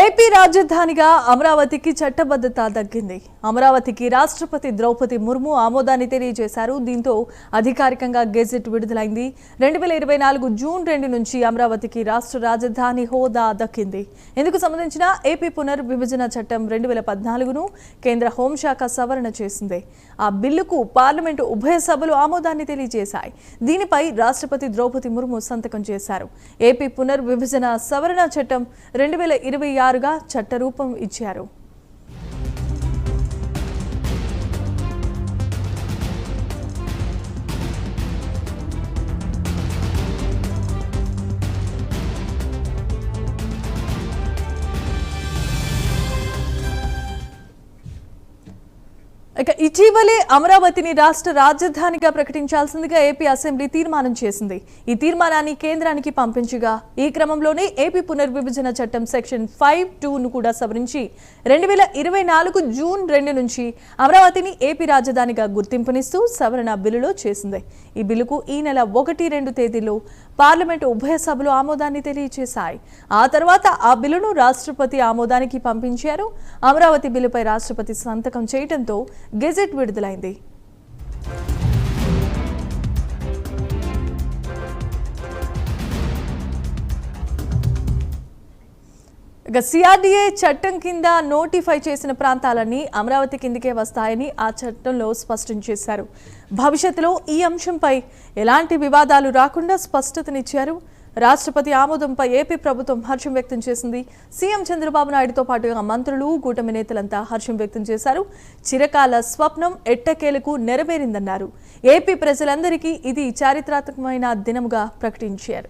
AP రాజధానిగా అమరావతికి చట్టబద్ధత దక్కింది. అమరావతికి రాష్ట్రపతి ద్రౌపది ముర్ము ఆమోదాన్ని తెలియజేశారు. దీంతో అధికారికంగా గెజెట్ విడుదలైంది. 2024 జూన్ 2 నుంచి అమరావతికి రాష్ట్ర రాజధాని హోదా దక్కింది. ఇందుకు సంబంధించిన ఏపీ పునర్విభజన చట్టం 2014ను కేంద్ర హోంశాఖ సవరణ చేసింది. ఆ బిల్లుకు పార్లమెంటు ఉభయ సభలు ఆమోదాన్ని తెలియజేశాయి. దీనిపై రాష్ట్రపతి ద్రౌపది ముర్ము సంతకం చేశారు. ఏపీ పునర్విభజన సవరణ చట్టం 2026గా చట్టరూపం ఇచ్చారు. ఇటీవలే అమరావతిని రాష్ట్ర రాజధానిగా ప్రకటించాల్సిందిగా ఏపీ అసెంబ్లీ తీర్మానం చేసింది. ఈ తీర్మానాన్ని కేంద్రానికి పంపించగా ఈ క్రమంలోనే ఏపీ పునర్విభజన చట్టం సెక్షన్ 5(2)ను కూడా సవరించి 2024 జూన్ 2 నుంచి అమరావతిని ఏపీ రాజధానిగా గుర్తింపునిస్తూ సవరణ బిల్లులో చేసింది. ఈ బిల్లుకు ఈ నెల 1-2 తేదీల్లో పార్లమెంటు ఉభయ సభలు ఆమోదాన్ని తెలియజేశాయి. ఆ తర్వాత ఆ బిల్లును రాష్ట్రపతి ఆమోదానికి పంపించారు. అమరావతి బిల్లుపై రాష్ట్రపతి సంతకం చేయడంతో గెజెట్ విడుదలైంది. సిఆర్డీఏ చట్టం కింద నోటిఫై చేసిన ప్రాంతాలన్నీ అమరావతి కిందకే వస్తాయని ఆ చట్టంలో స్పష్టం చేశారు. భవిష్యత్తులో ఈ అంశంపై ఎలాంటి వివాదాలు రాకుండా స్పష్టతనిచ్చారు. రాష్ట్రపతి ఆమోదంపై ఏపీ ప్రభుత్వం హర్షం వ్యక్తం చేసింది. సీఎం చంద్రబాబు నాయుడుతో పాటుగా మంత్రులు, కూటమి నేతలంతా హర్షం వ్యక్తం చేశారు. చిరకాల స్వప్నం ఎట్టకేలకు నెరవేరిందన్నారు. ఏపీ ప్రజలందరికీ ఇది చారిత్రాత్మకమైన దినముగా ప్రకటించారు.